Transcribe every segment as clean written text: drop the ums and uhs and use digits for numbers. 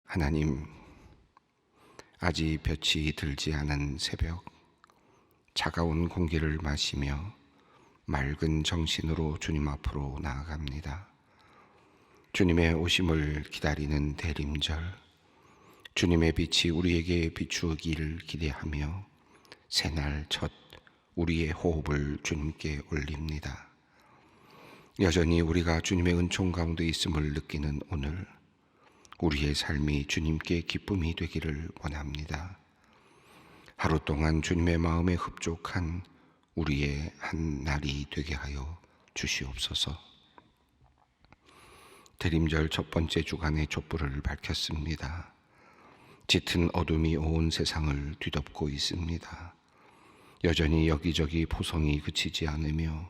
하나님, 아직 볕이 들지 않은 새벽, 차가운 공기를 마시며 맑은 정신으로 주님 앞으로 나아갑니다. 주님의 오심을 기다리는 대림절, 주님의 빛이 우리에게 비추기를 기대하며 새날 첫 우리의 호흡을 주님께 올립니다. 여전히 우리가 주님의 은총 가운데 있음을 느끼는 오늘, 우리의 삶이 주님께 기쁨이 되기를 원합니다. 하루 동안 주님의 마음에 흡족한 우리의 한 날이 되게 하여 주시옵소서. 대림절 첫 번째 주간의 촛불을 밝혔습니다. 짙은 어둠이 온 세상을 뒤덮고 있습니다. 여전히 여기저기 포성이 그치지 않으며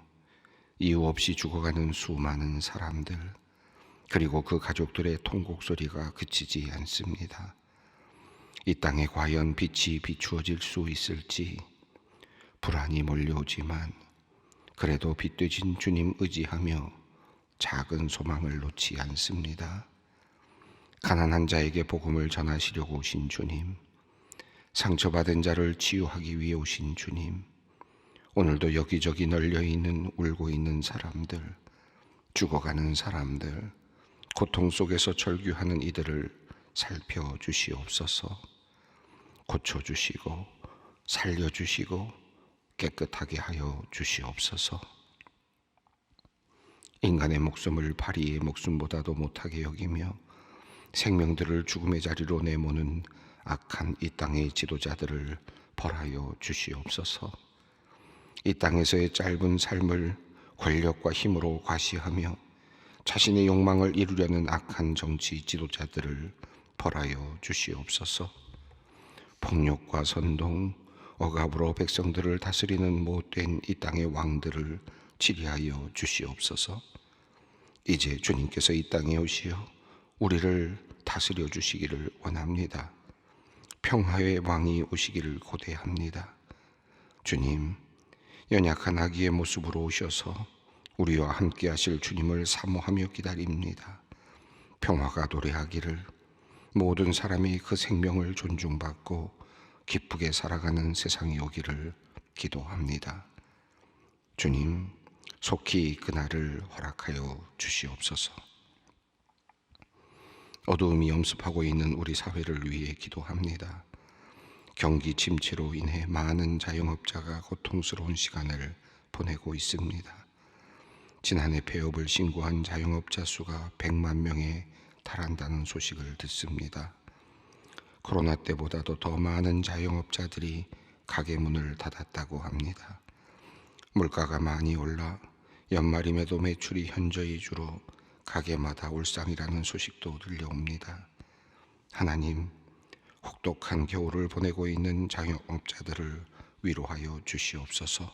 이유 없이 죽어가는 수많은 사람들, 그리고 그 가족들의 통곡 소리가 그치지 않습니다. 이 땅에 과연 빛이 비추어질 수 있을지 불안이 몰려오지만 그래도 빛되신 주님 의지하며 작은 소망을 놓지 않습니다. 가난한 자에게 복음을 전하시려고 오신 주님, 상처받은 자를 치유하기 위해 오신 주님, 오늘도 여기저기 널려있는 울고 있는 사람들, 죽어가는 사람들, 고통 속에서 절규하는 이들을 살펴주시옵소서. 고쳐주시고 살려주시고 깨끗하게 하여 주시옵소서. 인간의 목숨을 파리의 목숨보다도 못하게 여기며 생명들을 죽음의 자리로 내모는 악한 이 땅의 지도자들을 벌하여 주시옵소서. 이 땅에서의 짧은 삶을 권력과 힘으로 과시하며 자신의 욕망을 이루려는 악한 정치 지도자들을 벌하여 주시옵소서. 폭력과 선동, 억압으로 백성들을 다스리는 못된 이 땅의 왕들을 치리하여 주시옵소서. 이제 주님께서 이 땅에 오시어 우리를 다스려 주시기를 원합니다. 평화의 왕이 오시기를 고대합니다. 주님, 연약한 아기의 모습으로 오셔서 우리와 함께 하실 주님을 사모하며 기다립니다. 평화가 도래하기를, 모든 사람이 그 생명을 존중받고 기쁘게 살아가는 세상이 오기를 기도합니다. 주님, 속히 그날을 허락하여 주시옵소서. 어두움이 엄습하고 있는 우리 사회를 위해 기도합니다. 경기 침체로 인해 많은 자영업자가 고통스러운 시간을 보내고 있습니다. 지난해 폐업을 신고한 자영업자 수가 100만 명에 달한다는 소식을 듣습니다. 코로나 때보다도 더 많은 자영업자들이 가게 문을 닫았다고 합니다. 물가가 많이 올라 연말임에도 매출이 현저히 줄어 가게마다 울상이라는 소식도 들려옵니다. 하나님, 혹독한 겨울을 보내고 있는 자영업자들을 위로하여 주시옵소서.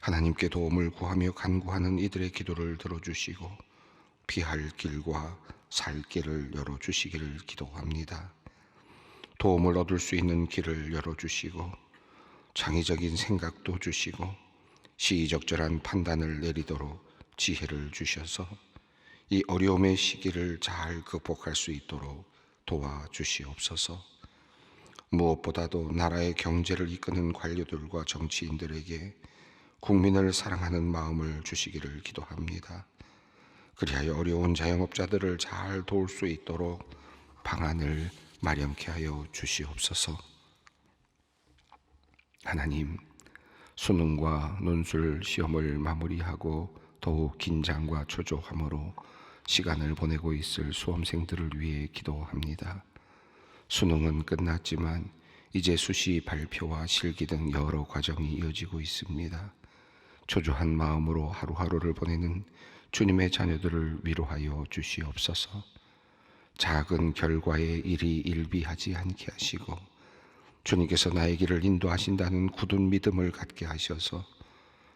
하나님께 도움을 구하며 간구하는 이들의 기도를 들어주시고 피할 길과 살 길을 열어주시기를 기도합니다. 도움을 얻을 수 있는 길을 열어주시고 창의적인 생각도 주시고 시의적절한 판단을 내리도록 지혜를 주셔서 이 어려움의 시기를 잘 극복할 수 있도록 도와주시옵소서. 무엇보다도 나라의 경제를 이끄는 관료들과 정치인들에게 국민을 사랑하는 마음을 주시기를 기도합니다. 그리하여 어려운 자영업자들을 잘 도울 수 있도록 방안을 마련케 하여 주시옵소서. 하나님, 수능과 논술 시험을 마무리하고 더욱 긴장과 초조함으로 시간을 보내고 있을 수험생들을 위해 기도합니다. 수능은 끝났지만 이제 수시 발표와 실기 등 여러 과정이 이어지고 있습니다. 초조한 마음으로 하루하루를 보내는 주님의 자녀들을 위로하여 주시옵소서. 작은 결과에 일이 일비하지 않게 하시고 주님께서 나의 길을 인도하신다는 굳은 믿음을 갖게 하셔서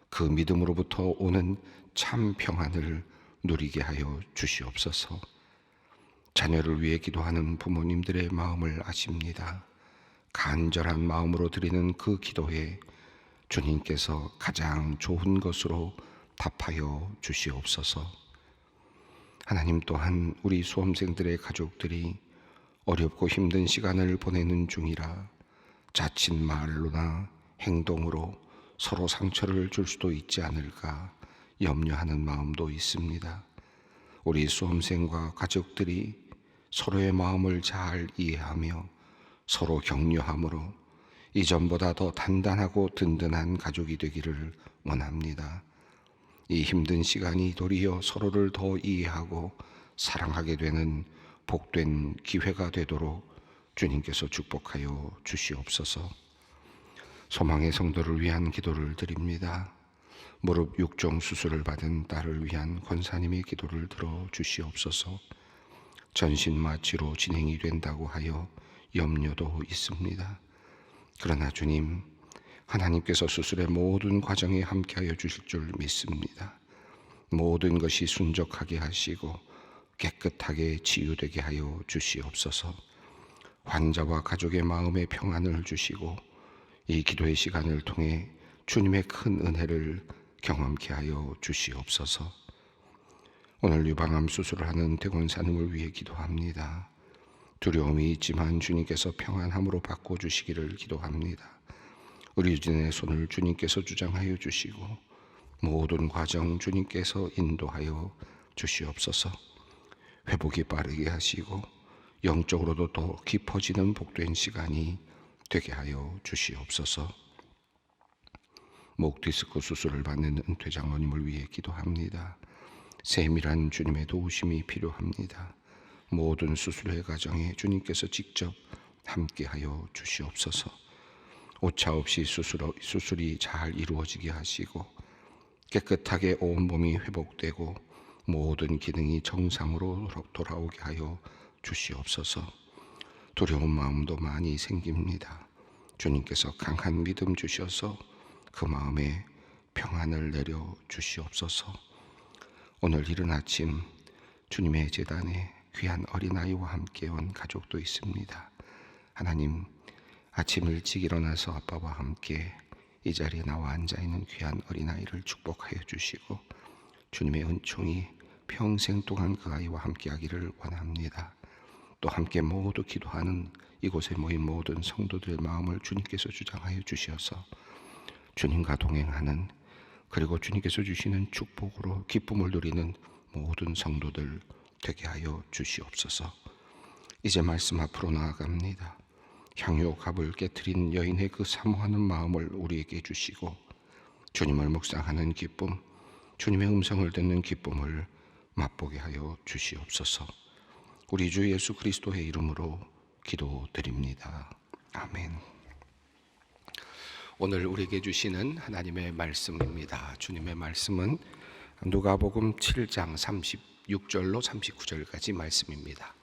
그 믿음으로부터 오는 참 평안을 누리게 하여 주시옵소서. 자녀를 위해 기도하는 부모님들의 마음을 아십니다. 간절한 마음으로 드리는 그 기도에 주님께서 가장 좋은 것으로 답하여 주시옵소서. 하나님, 또한 우리 수험생들의 가족들이 어렵고 힘든 시간을 보내는 중이라 자칫 말로나 행동으로 서로 상처를 줄 수도 있지 않을까 염려하는 마음도 있습니다. 우리 수험생과 가족들이 서로의 마음을 잘 이해하며 서로 격려함으로 이전보다 더 단단하고 든든한 가족이 되기를 원합니다. 이 힘든 시간이 도리어 서로를 더 이해하고 사랑하게 되는 복된 기회가 되도록 주님께서 축복하여 주시옵소서. 소망의 성도를 위한 기도를 드립니다. 무릎 6종 수술을 받은 딸을 위한 권사님의 기도를 들어 주시옵소서. 전신마취로 진행이 된다고 하여 염려도 있습니다. 그러나 주님, 하나님께서 수술의 모든 과정에 함께하여 주실 줄 믿습니다. 모든 것이 순적하게 하시고 깨끗하게 치유되게 하여 주시옵소서. 환자와 가족의 마음에 평안을 주시고 이 기도의 시간을 통해 주님의 큰 은혜를 경험케 하여 주시옵소서. 오늘 유방암 수술을 하는 대권사님을 위해 기도합니다. 두려움이 있지만 주님께서 평안함으로 바꿔주시기를 기도합니다. 의료진의 손을 주님께서 주장하여 주시고 모든 과정 주님께서 인도하여 주시옵소서. 회복이 빠르게 하시고 영적으로도 더 깊어지는 복된 시간이 되게 하여 주시옵소서. 목 디스크 수술을 받는 은퇴 장로님을 위해 기도합니다. 세밀한 주님의 도우심이 필요합니다. 모든 수술의 과정에 주님께서 직접 함께하여 주시옵소서. 오차 없이 수술이 잘 이루어지게 하시고 깨끗하게 온몸이 회복되고 모든 기능이 정상으로 돌아오게 하여 주시옵소서. 두려운 마음도 많이 생깁니다. 주님께서 강한 믿음 주셔서 그 마음에 평안을 내려 주시옵소서. 오늘 이른 아침 주님의 제단에 귀한 어린아이와 함께 온 가족도 있습니다. 하나님, 아침 일찍 일어나서 아빠와 함께 이 자리에 나와 앉아있는 귀한 어린아이를 축복하여 주시고 주님의 은총이 평생 동안 그 아이와 함께 하기를 원합니다. 또 함께 모두 기도하는 이곳에 모인 모든 성도들의 마음을 주님께서 주장하여 주셔서 주님과 동행하는, 그리고 주님께서 주시는 축복으로 기쁨을 누리는 모든 성도들 되게 하여 주시옵소서. 이제 말씀 앞으로 나아갑니다. 향유옥합을 깨트린 여인의 그 사모하는 마음을 우리에게 주시고 주님을 묵상하는 기쁨, 주님의 음성을 듣는 기쁨을 맛보게 하여 주시옵소서. 우리 주 예수 그리스도의 이름으로 기도드립니다. 아멘. 오늘 우리에게 주시는 하나님의 말씀입니다. 주님의 말씀은 누가복음 7장 36절로 39절까지 말씀입니다.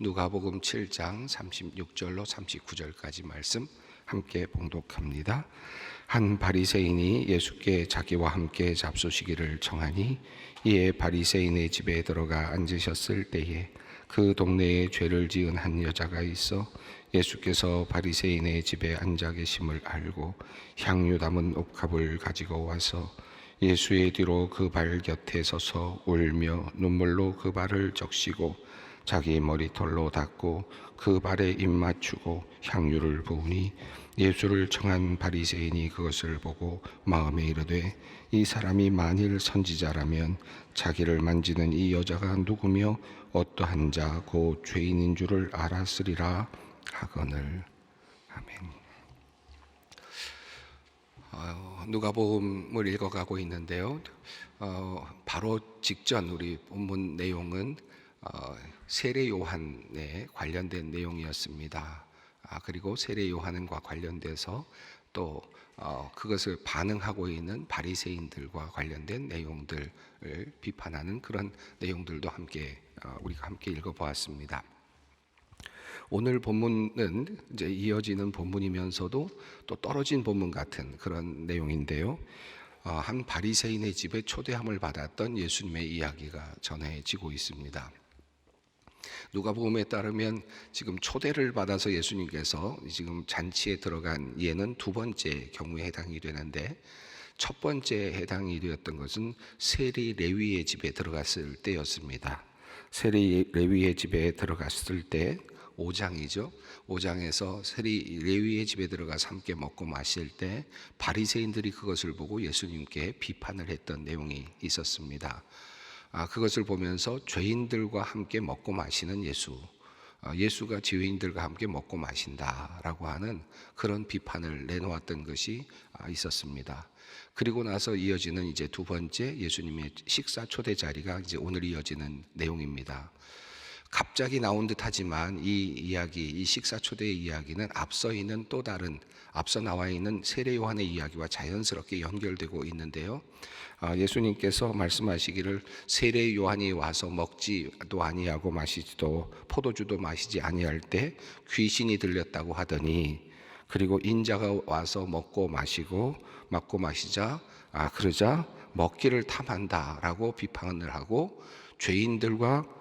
누가복음 7장 36절로 39절까지 말씀 함께 봉독합니다. 한 바리새인이 예수께 자기와 함께 잡수시기를 청하니 이에 바리새인의 집에 들어가 앉으셨을 때에 그 동네에 죄를 지은 한 여자가 있어 예수께서 바리새인의 집에 앉아 계심을 알고 향유 담은 옥합을 가지고 와서 예수의 뒤로 그 발 곁에 서서 울며 눈물로 그 발을 적시고 자기 머리털로 닦고 그 발에 입 맞추고 향유를 부으니 예수를 청한 바리새인이 그것을 보고 마음에 이르되 이 사람이 만일 선지자라면 자기를 만지는 이 여자가 누구며 어떠한 자 곧 죄인인 줄을 알았으리라 하거늘. 아멘. 누가복음을 읽어가고 있는데요. 바로 직전 우리 본문 내용은 세례 요한에 관련된 내용이었습니다. 그리고 세례 요한과 관련돼서 또 그것을 반응하고 있는 바리새인들과 관련된 내용들을 비판하는 그런 내용들도 함께 우리가 함께 읽어보았습니다. 오늘 본문은 이제 이어지는 본문이면서도 또 떨어진 본문 같은 그런 내용인데요. 한 바리새인의 집에 초대함을 받았던 예수님의 이야기가 전해지고 있습니다. 누가복음에 따르면 지금 초대를 받아서 예수님께서 지금 잔치에 들어간 예는 두 번째 경우에 해당이 되는데, 첫 번째 해당이 되었던 것은 세리 레위의 집에 들어갔을 때였습니다. 세리 레위의 집에 들어갔을 때 5장이죠. 5장에서 레위의 집에 들어가서 함께 먹고 마실 때 바리새인들이 그것을 보고 예수님께 비판을 했던 내용이 있었습니다. 그것을 보면서 죄인들과 함께 먹고 마시는 예수가 죄인들과 함께 먹고 마신다라고 하는 그런 비판을 내놓았던 것이 있었습니다. 그리고 나서 이어지는 이제 두 번째 예수님의 식사 초대 자리가 이제 오늘 이어지는 내용입니다. 갑자기 나온 듯하지만 이 식사 초대의 이야기는 앞서 나와 있는 세례 요한의 이야기와 자연스럽게 연결되고 있는데요. 예수님께서 말씀하시기를 세례 요한이 와서 먹지도 아니하고 마시지도 포도주도 마시지 아니할 때 귀신이 들렸다고 하더니, 그리고 인자가 와서 먹고 마시자 그러자 먹기를 탐한다라고 비판을 하고 죄인과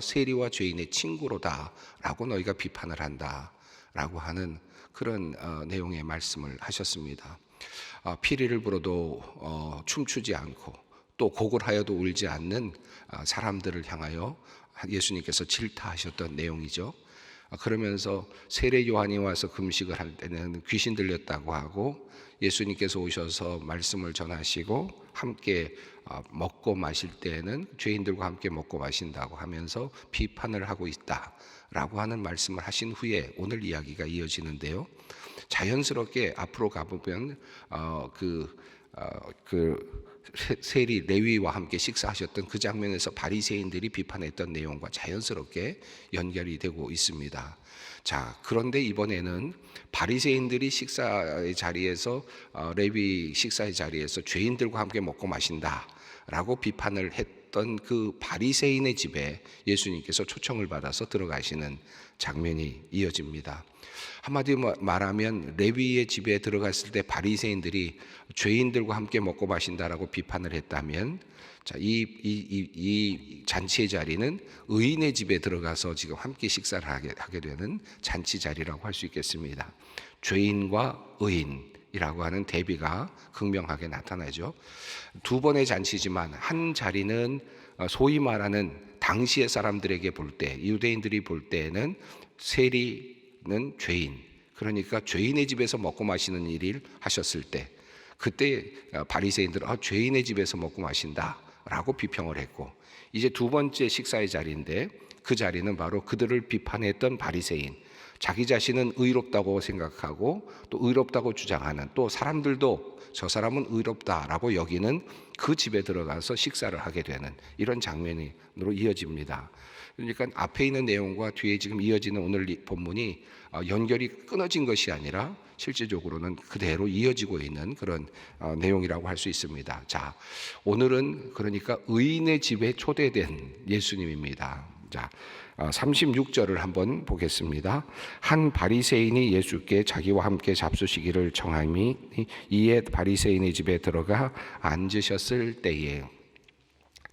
세리와 죄인의 친구로다라고 너희가 비판을 한다라고 하는 그런 내용의 말씀을 하셨습니다. 피리를 불어도 춤추지 않고 또 곡을 하여도 울지 않는 사람들을 향하여 예수님께서 질타하셨던 내용이죠. 그러면서 세례 요한이 와서 금식을 할 때는 귀신 들렸다고 하고, 예수님께서 오셔서 말씀을 전하시고 함께 먹고 마실 때에는 죄인들과 함께 먹고 마신다고 하면서 비판을 하고 있다라고 하는 말씀을 하신 후에 오늘 이야기가 이어지는데요. 자연스럽게 앞으로 가보면 세리 레위와 함께 식사하셨던 그 장면에서 바리새인들이 비판했던 내용과 자연스럽게 연결이 되고 있습니다. 자, 그런데 이번에는 바리새인들이 식사의 자리에서 레위 식사의 자리에서 죄인들과 함께 먹고 마신다라고 비판을 했던 그 바리새인의 집에 예수님께서 초청을 받아서 들어가시는 장면이 이어집니다. 한마디로 말하면 레위의 집에 들어갔을 때 바리새인들이 죄인들과 함께 먹고 마신다라고 비판을 했다면, 자, 이 잔치의 자리는 의인의 집에 들어가서 지금 함께 식사를 하게 되는 잔치 자리라고 할 수 있겠습니다. 죄인과 의인이라고 하는 대비가 극명하게 나타나죠. 두 번의 잔치지만 한 자리는 소위 말하는 당시의 사람들에게 볼 때, 유대인들이 볼 때에는 세리는 죄인, 그러니까 죄인의 집에서 먹고 마시는 일을 하셨을 때, 그때 바리새인들은 죄인의 집에서 먹고 마신다라고 비평을 했고, 이제 두 번째 식사의 자리인데 그 자리는 바로 그들을 비판했던 바리새인, 자기 자신은 의롭다고 생각하고 또 의롭다고 주장하는, 또 사람들도 저 사람은 의롭다라고 여기는 그 집에 들어가서 식사를 하게 되는 이런 장면으로 이어집니다. 그러니까 앞에 있는 내용과 뒤에 지금 이어지는 오늘 본문이 연결이 끊어진 것이 아니라 실제적으로는 그대로 이어지고 있는 그런 내용이라고 할 수 있습니다. 자, 오늘은 그러니까 의인의 집에 초대된 예수님입니다. 자, 36절을 한번 보겠습니다. 한 바리새인이 예수께 자기와 함께 잡수시기를 청하니 이에 바리새인의 집에 들어가 앉으셨을 때에,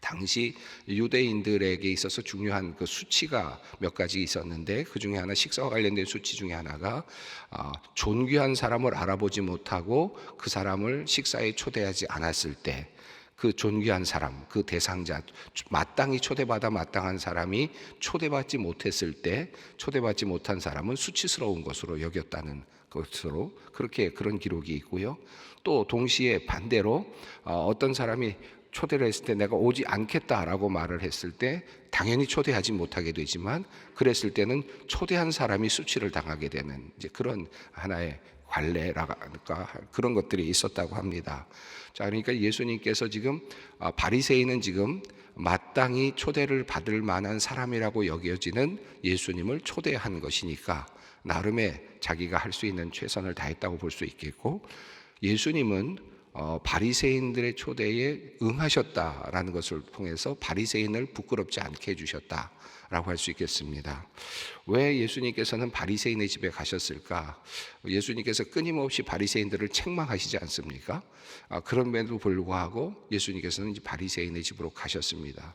당시 유대인들에게 있어서 중요한 그 수치가 몇 가지 있었는데 그 중에 하나, 식사와 관련된 수치 중에 하나가 존귀한 사람을 알아보지 못하고 그 사람을 식사에 초대하지 않았을 때, 그 존귀한 사람, 그 대상자, 마땅히 초대받아 마땅한 사람이 초대받지 못했을 때, 초대받지 못한 사람은 수치스러운 것으로 여겼다는 것으로 그런 기록이 있고요. 또 동시에 반대로 어떤 사람이 초대를 했을 때 내가 오지 않겠다라고 말을 했을 때 당연히 초대하지 못하게 되지만, 그랬을 때는 초대한 사람이 수치를 당하게 되는 이제 그런 하나의 관례라가 그런 것들이 있었다고 합니다. 자, 그러니까 예수님께서 지금 바리새인은 지금 마땅히 초대를 받을 만한 사람이라고 여겨지는 예수님을 초대한 것이니까 나름의 자기가 할 수 있는 최선을 다했다고 볼 수 있겠고, 예수님은 바리새인들의 초대에 응하셨다라는 것을 통해서 바리새인을 부끄럽지 않게 해주셨다라고 할 수 있겠습니다. 왜 예수님께서는 바리새인의 집에 가셨을까? 예수님께서 끊임없이 바리새인들을 책망하시지 않습니까? 그럼에도 불구하고 예수님께서는 바리새인의 집으로 가셨습니다.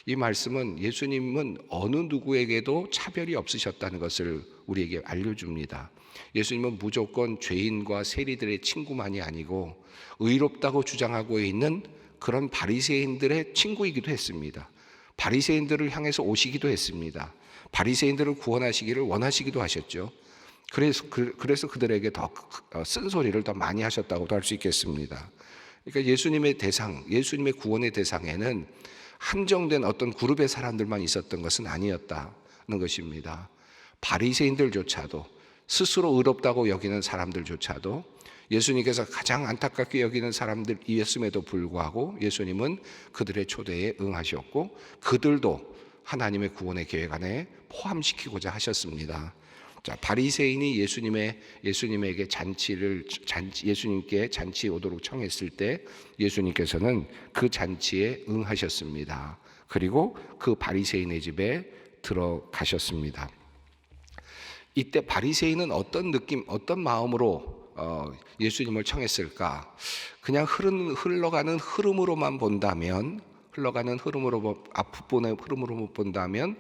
이 말씀은 예수님은 어느 누구에게도 차별이 없으셨다는 것을 우리에게 알려줍니다. 예수님은 무조건 죄인과 세리들의 친구만이 아니고 의롭다고 주장하고 있는 그런 바리새인들의 친구이기도 했습니다. 바리새인들을 향해서 오시기도 했습니다. 바리새인들을 구원하시기를 원하시기도 하셨죠. 그래서 그들에게 더 쓴소리를 더 많이 하셨다고도 할 수 있겠습니다. 그러니까 예수님의 구원의 대상에는 한정된 어떤 그룹의 사람들만 있었던 것은 아니었다는 것입니다. 바리새인들조차도, 스스로 의롭다고 여기는 사람들조차도, 예수님께서 가장 안타깝게 여기는 사람들이었음에도 불구하고 예수님은 그들의 초대에 응하셨고, 그들도 하나님의 구원의 계획 안에 포함시키고자 하셨습니다. 자, 바리새인이 예수님에게 예수님께 잔치에 오도록 청했을 때 예수님께서는 그 잔치에 응하셨습니다. 그리고 그 바리새인의 집에 들어가셨습니다. 이때 바리새인은 어떤 마음으로 예수님을 청했을까? 그냥 흘러가는 흐름으로만 본다면, 앞부분의 흐름으로 본다면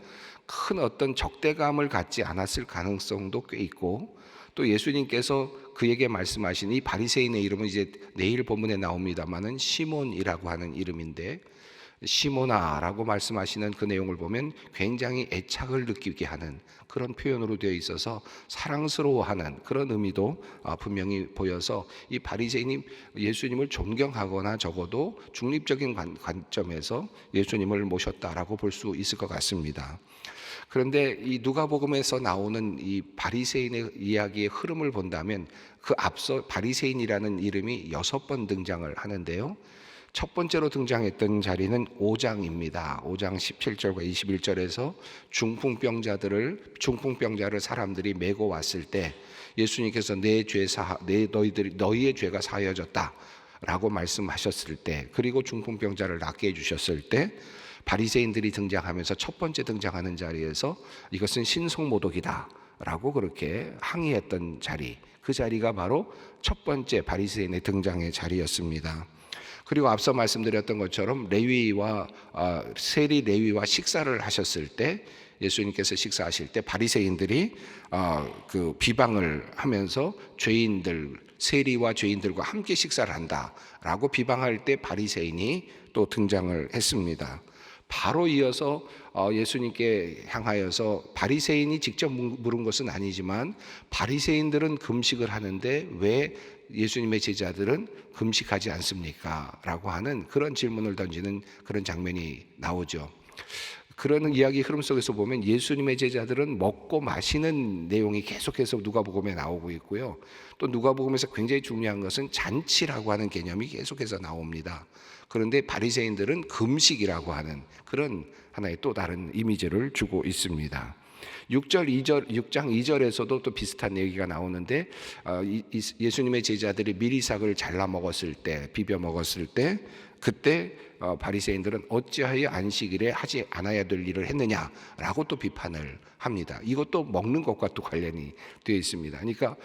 큰 어떤 적대감을 갖지 않았을 가능성도 꽤 있고, 또 예수님께서 그에게 말씀하신 이 바리새인의 이름은 이제 내일 본문에 나옵니다마는 시몬이라고 하는 이름인데, 시몬아라고 말씀하시는 그 내용을 보면 굉장히 애착을 느끼게 하는 그런 표현으로 되어 있어서 사랑스러워하는 그런 의미도 분명히 보여서, 이 바리새인이 예수님을 존경하거나 적어도 중립적인 관점에서 예수님을 모셨다라고 볼 수 있을 것 같습니다. 그런데 이 누가복음에서 나오는 이 바리새인의 이야기의 흐름을 본다면 그 앞서 바리새인이라는 이름이 6번 등장을 하는데요. 첫 번째로 등장했던 자리는 5장입니다. 5장 17절과 21절에서 중풍병자를 사람들이 메고 왔을 때 예수님께서 너희의 죄가 사하여졌다라고 말씀하셨을 때, 그리고 중풍병자를 낫게 해주셨을 때 바리새인들이 등장하면서 첫 번째 등장하는 자리에서 이것은 신성모독이다 라고 그렇게 항의했던 자리, 그 자리가 바로 첫 번째 바리새인의 등장의 자리였습니다. 그리고 앞서 말씀드렸던 것처럼 세리 레위와 식사를 하셨을 때, 예수님께서 식사하실 때 바리새인들이 그 비방을 하면서 세리와 죄인들과 함께 식사를 한다라고 비방할 때 바리새인이 또 등장을 했습니다. 바로 이어서 예수님께 향하여서 바리새인이 직접 물은 것은 아니지만, 바리새인들은 금식을 하는데 왜 예수님의 제자들은 금식하지 않습니까? 라고 하는 그런 질문을 던지는 그런 장면이 나오죠. 그런 이야기 흐름 속에서 보면 예수님의 제자들은 먹고 마시는 내용이 계속해서 누가복음에 나오고 있고요. 또 누가복음에서 굉장히 중요한 것은 잔치라고 하는 개념이 계속해서 나옵니다. 그런데 바리새인들은 금식이라고 하는 그런 하나의 또 다른 이미지를 주고 있습니다. 6장 2절에서도 또 비슷한 얘기가 나오는데, 예수님의 제자들이 미리삭을 잘라 먹었을 때, 비벼 먹었을 때, 그때 바리새인들은 어찌하여 안식일에 하지 않아야 될 일을 했느냐라고 또 비판을 합니다. 이것도 먹는 것과 또 관련이 되어 있습니다. 그러니까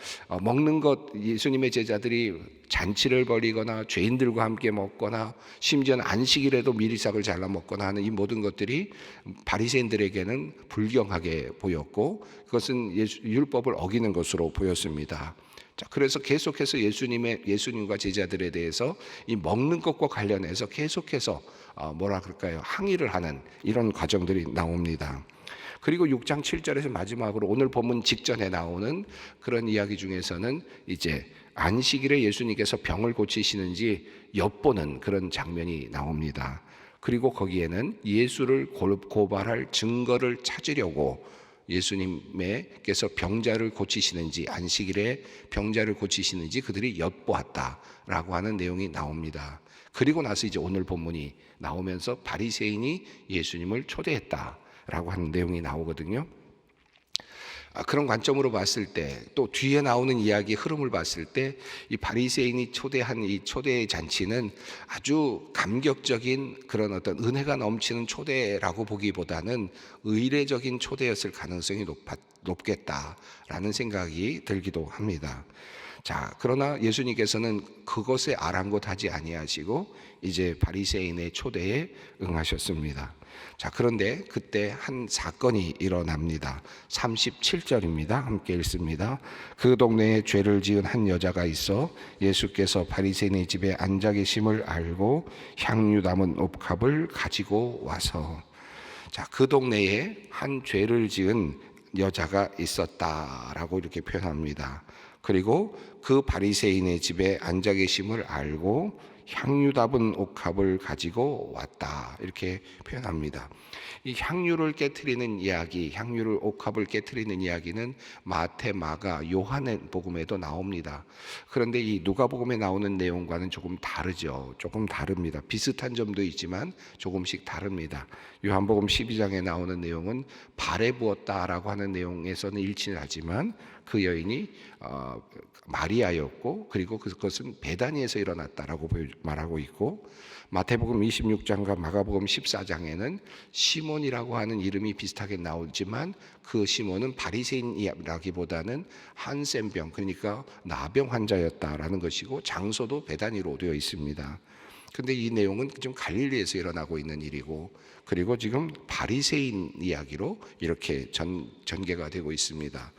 먹는 것, 예수님의 제자들이 잔치를 벌이거나 죄인들과 함께 먹거나 심지어는 안식일에도 미리삭을 잘라 먹거나 하는 이 모든 것들이 바리새인들에게는 불경하게 보였고, 그것은 율법을 어기는 것으로 보였습니다. 자, 그래서 계속해서 예수님과 제자들에 대해서 이 먹는 것과 관련해서 계속해서 항의를 하는 이런 과정들이 나옵니다. 그리고 6장 7절에서 마지막으로 오늘 본문 직전에 나오는 그런 이야기 중에서는 이제 안식일에 예수님께서 병을 고치시는지 엿보는 그런 장면이 나옵니다. 그리고 거기에는 예수를 고발할 증거를 찾으려고 예수님께서 병자를 고치시는지, 안식일에 병자를 고치시는지 그들이 엿보았다라고 하는 내용이 나옵니다. 그리고 나서 이제 오늘 본문이 나오면서 바리새인이 예수님을 초대했다라고 하는 내용이 나오거든요. 그런 관점으로 봤을 때, 또 뒤에 나오는 이야기 흐름을 봤을 때, 이 바리새인이 초대한 이 초대의 잔치는 아주 감격적인 그런 어떤 은혜가 넘치는 초대라고 보기보다는 의례적인 초대였을 가능성이 높겠다라는 생각이 들기도 합니다. 자, 그러나 예수님께서는 그것에 아랑곳하지 아니하시고 이제 바리새인의 초대에 응하셨습니다. 자, 그런데 그때 한 사건이 일어납니다. 37절입니다. 함께 읽습니다. 그 동네에 죄를 지은 한 여자가 있어 예수께서 바리새인의 집에 앉아 계심을 알고 향유 담은 옥합을 가지고 와서. 자, 그 동네에 한 죄를 지은 여자가 있었다라고 이렇게 표현합니다. 그리고 그 바리새인의 집에 앉아 계심을 알고 향유 담은 옥합을 가지고 왔다, 이렇게 표현합니다. 이 향유를 깨트리는 이야기, 향유를 옥합을 깨트리는 이야기는 마태, 마가, 요한의 복음에도 나옵니다. 그런데 이 누가복음에 나오는 내용과는 조금 다르죠. 조금 다릅니다. 비슷한 점도 있지만 조금씩 다릅니다. 요한복음 12장에 나오는 내용은 발에 부었다라고 하는 내용에서는 일치하지만 그 여인이 마리아였고, 그리고 그것은 베다니에서 일어났다라고 말하고 있고, 마태복음 26장과 마가복음 14장에는 시몬이라고 하는 이름이 비슷하게 나오지만 그 시몬은 바리새인이라기보다는 한센병, 그러니까 나병 환자였다라는 것이고, 장소도 베다니로 되어 있습니다. 근데 이 내용은 좀 갈릴리에서 일어나고 있는 일이고, 그리고 지금 바리새인 이야기로 이렇게 전개가 되고 있습니다.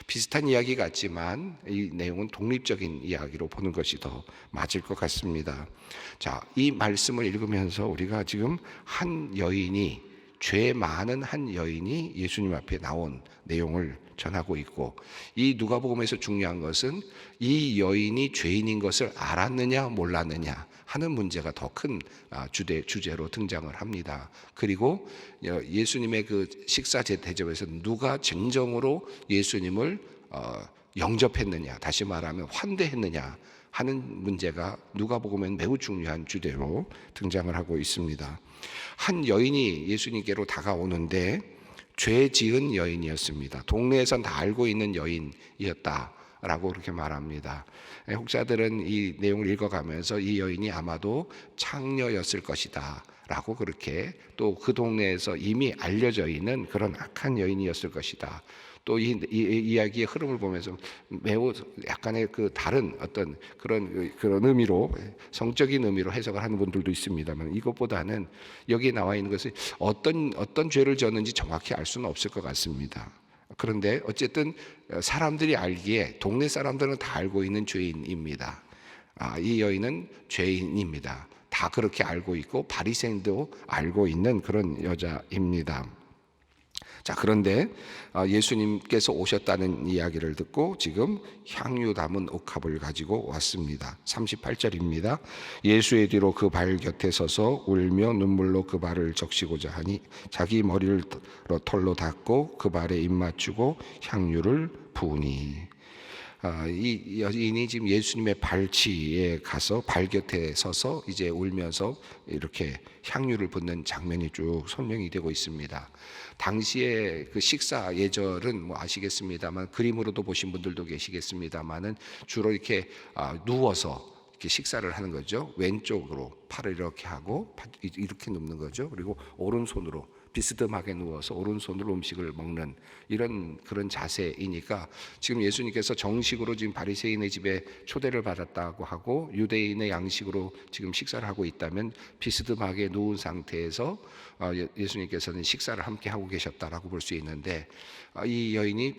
비슷한 이야기 같지만 이 내용은 독립적인 이야기로 보는 것이 더 맞을 것 같습니다. 자, 이 말씀을 읽으면서 우리가 지금 한 여인이, 죄 많은 한 여인이 예수님 앞에 나온 내용을 전하고 있고, 이 누가복음에서 중요한 것은 이 여인이 죄인인 것을 알았느냐 몰랐느냐 하는 문제가 더 큰 주제로 등장을 합니다. 그리고 예수님의 그 식사 대접에서 누가 진정으로 예수님을 영접했느냐, 다시 말하면 환대했느냐 하는 문제가 누가복음엔 매우 중요한 주제로 등장을 하고 있습니다. 한 여인이 예수님께로 다가오는데 죄 지은 여인이었습니다. 동네에선 다 알고 있는 여인이었다 라고 그렇게 말합니다. 혹자들은 이 내용을 읽어가면서 이 여인이 아마도 창녀였을 것이다 라고, 그렇게 또 그 동네에서 이미 알려져 있는 그런 악한 여인이었을 것이다, 또 이 이야기의 흐름을 보면서 매우 약간의 그 다른 어떤 그런 의미로, 성적인 의미로 해석을 하는 분들도 있습니다만, 이것보다는 여기에 나와 있는 것이 어떤 죄를 지었는지 정확히 알 수는 없을 것 같습니다. 그런데 어쨌든 사람들이 알기에, 동네 사람들은 다 알고 있는 죄인입니다. 이 여인은 죄인입니다. 다 그렇게 알고 있고 바리새인도 알고 있는 그런 여자입니다. 자, 그런데 예수님께서 오셨다는 이야기를 듣고 지금 향유 담은 옥합을 가지고 왔습니다. 38절입니다. 예수의 뒤로 그 발 곁에 서서 울며 눈물로 그 발을 적시고자 하니 자기 머리를 털로 닦고 그 발에 입 맞추고 향유를 부으니. 이 여인이 지금 예수님의 발치에 가서 발 곁에 서서 이제 울면서 이렇게 향유를 붓는 장면이 쭉 설명이 되고 있습니다. 당시에 그 식사 예절은 뭐 아시겠습니다만, 그림으로도 보신 분들도 계시겠습니다만은 주로 이렇게 누워서 이렇게 식사를 하는 거죠. 왼쪽으로 팔을 이렇게 하고 이렇게 눕는 거죠. 그리고 오른손으로 비스듬하게 누워서 오른손으로 음식을 먹는 이런 그런 자세이니까, 지금 예수님께서 정식으로 지금 바리새인의 집에 초대를 받았다고 하고 유대인의 양식으로 지금 식사를 하고 있다면, 비스듬하게 누운 상태에서 예수님께서는 식사를 함께 하고 계셨다라고 볼 수 있는데, 이 여인이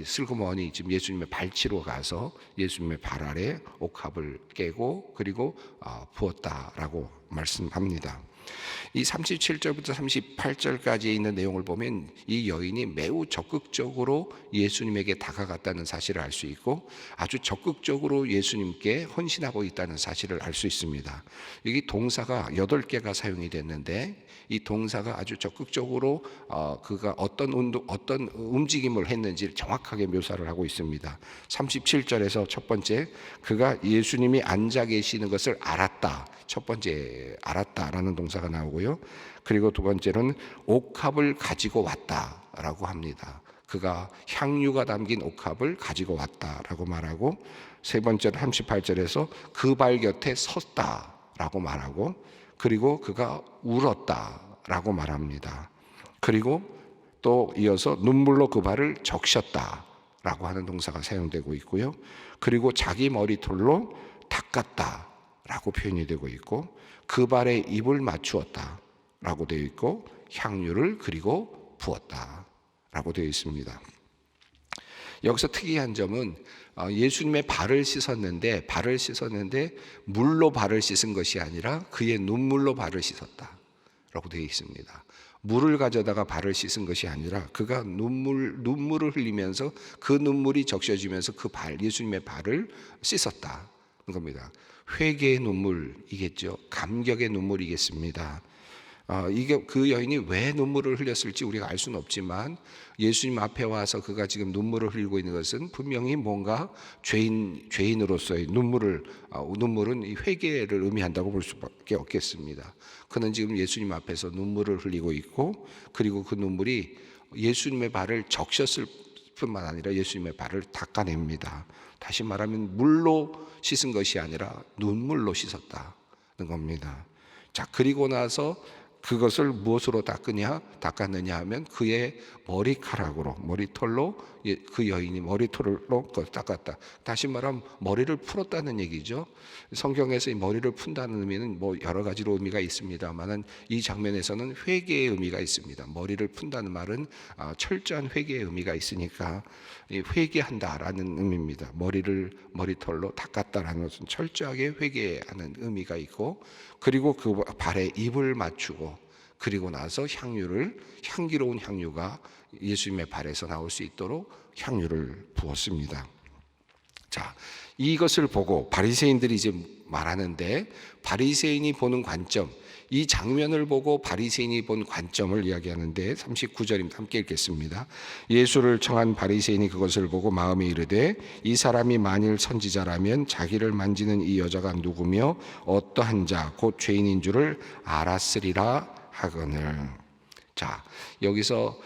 슬그머니 지금 예수님의 발치로 가서 예수님의 발 아래 옥합을 깨고 그리고 부었다라고 말씀합니다. 이 37절부터 38절까지 있는 내용을 보면 이 여인이 매우 적극적으로 예수님에게 다가갔다는 사실을 알 수 있고, 아주 적극적으로 예수님께 헌신하고 있다는 사실을 알 수 있습니다. 여기 동사가 8개가 사용이 됐는데, 이 동사가 아주 적극적으로 그가 어떤 움직임을 했는지 정확하게 묘사를 하고 있습니다. 37절에서 첫 번째, 그가 예수님이 앉아 계시는 것을 알았다. 첫 번째 알았다라는 동사가 나오고요. 그리고 두 번째는 옥합을 가지고 왔다라고 합니다. 그가 향유가 담긴 옥합을 가지고 왔다라고 말하고, 세 번째는 38절에서 그 발 곁에 섰다라고 말하고, 그리고 그가 울었다라고 말합니다. 그리고 또 이어서 눈물로 그 발을 적셨다라고 하는 동사가 사용되고 있고요. 그리고 자기 머리털로 닦았다라고 표현이 되고 있고, 그 발에 입을 맞추었다라고 되어 있고, 향유를 그리고 부었다라고 되어 있습니다. 여기서 특이한 점은 예수님의 발을 씻었는데 물로 발을 씻은 것이 아니라 그의 눈물로 발을 씻었다라고 되어 있습니다. 물을 가져다가 발을 씻은 것이 아니라 그가 눈물을 흘리면서 그 눈물이 적셔지면서 예수님의 발을 씻었다 겁니다. 회개의 눈물이겠죠. 감격의 눈물이겠습니다. 이게 그 여인이 왜 눈물을 흘렸을지 우리가 알 수는 없지만 예수님 앞에 와서 그가 지금 눈물을 흘리고 있는 것은 분명히 뭔가 죄인으로서의 눈물은 이 회개를 의미한다고 볼 수밖에 없겠습니다. 그는 지금 예수님 앞에서 눈물을 흘리고 있고, 그리고 그 눈물이 예수님의 발을 적셨을 뿐만 아니라 예수님의 발을 닦아냅니다. 다시 말하면 물로 씻은 것이 아니라 눈물로 씻었다는 겁니다. 자, 그리고 나서 그것을 무엇으로 닦았느냐 하면 그의 머리털로 그 여인이 머리털로 닦았다. 다시 말하면 머리를 풀었다는 얘기죠. 성경에서 이 머리를 푼다는 의미는 뭐 여러 가지로 의미가 있습니다만은 이 장면에서는 회개의 의미가 있습니다. 머리를 푼다는 말은 철저한 회개의 의미가 있으니까 회개한다라는 의미입니다. 머리털로 닦았다라는 것은 철저하게 회개하는 의미가 있고, 그리고 그 발에 입을 맞추고, 그리고 나서 향기로운 향유가 예수님의 발에서 나올 수 있도록 향유를 부었습니다. 자, 이것을 보고 바리새인들이 이제 말하는데, 바리새인이 보는 관점, 이 장면을 보고 바리새인이 본 관점을 이야기하는데 39절입니다. 함께 읽겠습니다. 예수를 청한 바리새인이 그것을 보고 마음에 이르되 이 사람이 만일 선지자라면 자기를 만지는 이 여자가 누구며 어떠한 자 곧 죄인인 줄을 알았으리라 하거늘. 자, 여기서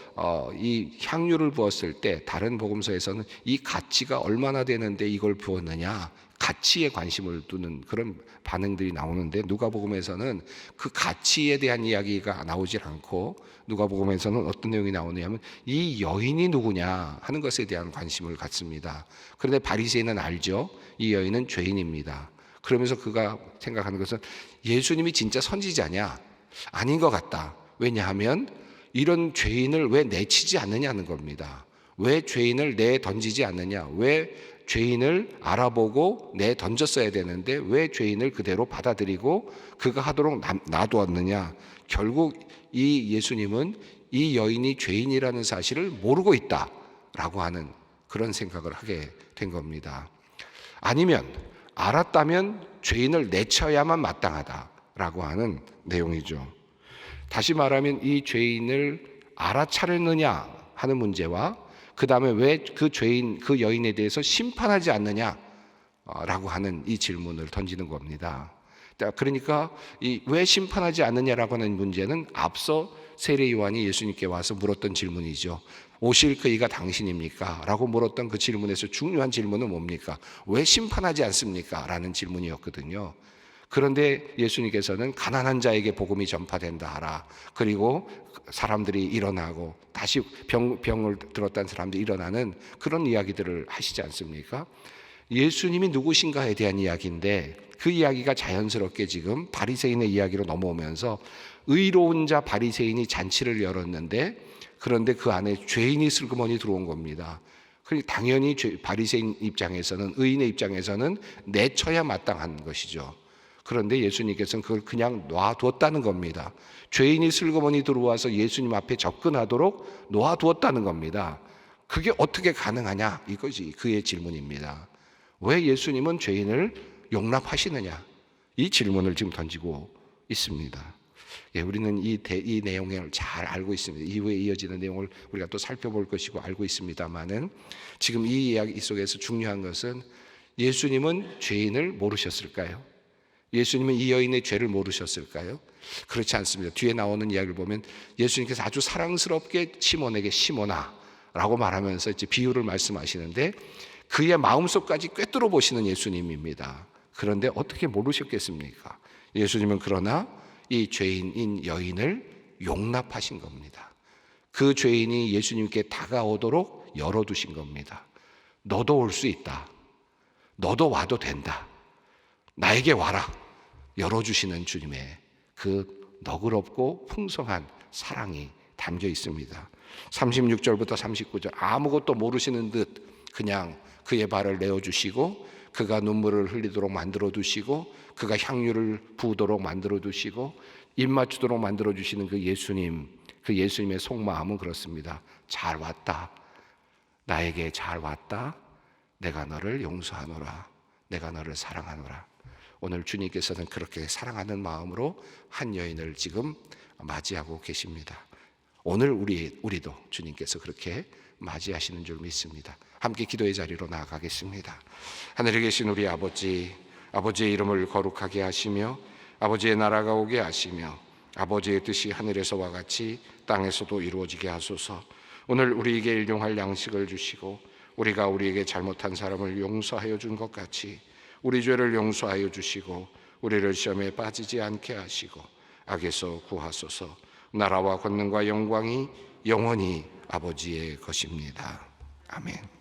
이 향유를 부었을 때 다른 복음서에서는 이 가치가 얼마나 되는데 이걸 부었느냐, 가치에 관심을 두는 그런 반응들이 나오는데, 누가복음에서는 그 가치에 대한 이야기가 나오질 않고 누가복음에서는 어떤 내용이 나오냐면 이 여인이 누구냐 하는 것에 대한 관심을 갖습니다. 그런데 바리새인은 알죠. 이 여인은 죄인입니다. 그러면서 그가 생각하는 것은 예수님이 진짜 선지자냐? 아닌 것 같다. 왜냐하면 이런 죄인을 왜 내치지 않느냐는 겁니다. 왜 죄인을 내던지지 않느냐? 왜 죄인을 알아보고 내던졌어야 되는데 왜 죄인을 그대로 받아들이고 그가 하도록 놔두었느냐? 결국 이 예수님은 이 여인이 죄인이라는 사실을 모르고 있다라고 하는 그런 생각을 하게 된 겁니다. 아니면 알았다면 죄인을 내쳐야만 마땅하다라고 하는 내용이죠. 다시 말하면 이 죄인을 알아차렸느냐 하는 문제와 그 다음에 왜 그 여인에 대해서 심판하지 않느냐라고 하는 이 질문을 던지는 겁니다. 그러니까 왜 심판하지 않느냐라고 하는 문제는 앞서 세례 요한이 예수님께 와서 물었던 질문이죠. 오실 그이가 당신입니까? 라고 물었던 그 질문에서 중요한 질문은 뭡니까? 왜 심판하지 않습니까? 라는 질문이었거든요. 그런데 예수님께서는 가난한 자에게 복음이 전파된다 하라. 그리고 사람들이 일어나고 다시 병을 들었다는 사람들이 일어나는 그런 이야기들을 하시지 않습니까? 예수님이 누구신가에 대한 이야기인데 그 이야기가 자연스럽게 지금 바리새인의 이야기로 넘어오면서 의로운 자 바리새인이 잔치를 열었는데, 그런데 그 안에 죄인이 슬그머니 들어온 겁니다. 그리고 당연히 바리새인 입장에서는, 의인의 입장에서는 내쳐야 마땅한 것이죠. 그런데 예수님께서는 그걸 그냥 놔두었다는 겁니다. 죄인이 슬그머니 들어와서 예수님 앞에 접근하도록 놔두었다는 겁니다. 그게 어떻게 가능하냐? 이것이 그의 질문입니다. 왜 예수님은 죄인을 용납하시느냐? 이 질문을 지금 던지고 있습니다. 우리는 이 내용을 잘 알고 있습니다. 이후에 이어지는 내용을 우리가 또 살펴볼 것이고 알고 있습니다만은, 지금 이 이야기 속에서 중요한 것은 예수님은 죄인을 모르셨을까요? 예수님은 이 여인의 죄를 모르셨을까요? 그렇지 않습니다. 뒤에 나오는 이야기를 보면 예수님께서 아주 사랑스럽게 시몬에게 시몬아 라고 말하면서 이제 비유를 말씀하시는데 그의 마음속까지 꿰뚫어 보시는 예수님입니다. 그런데 어떻게 모르셨겠습니까? 예수님은 그러나 이 죄인인 여인을 용납하신 겁니다. 그 죄인이 예수님께 다가오도록 열어두신 겁니다. 너도 올 수 있다. 너도 와도 된다. 나에게 와라. 열어주시는 주님의 그 너그럽고 풍성한 사랑이 담겨 있습니다. 36절부터 39절, 아무것도 모르시는 듯 그냥 그의 발을 내어주시고 그가 눈물을 흘리도록 만들어 두시고 그가 향유를 부으도록 만들어 두시고 입 맞추도록 만들어주시는 그 예수님, 그 예수님의 속마음은 그렇습니다. 잘 왔다. 나에게 잘 왔다. 내가 너를 용서하노라. 내가 너를 사랑하노라. 오늘 주님께서는 그렇게 사랑하는 마음으로 한 여인을 지금 맞이하고 계십니다. 오늘 우리도 주님께서 그렇게 맞이하시는 줄 믿습니다. 함께 기도의 자리로 나아가겠습니다. 하늘에 계신 우리 아버지, 아버지의 이름을 거룩하게 하시며 아버지의 나라가 오게 하시며 아버지의 뜻이 하늘에서와 같이 땅에서도 이루어지게 하소서. 오늘 우리에게 일용할 양식을 주시고 우리가 우리에게 잘못한 사람을 용서하여 준 것 같이 우리 죄를 용서하여 주시고 우리를 시험에 빠지지 않게 하시고 악에서 구하소서. 나라와 권능과 영광이 영원히 아버지의 것입니다. 아멘.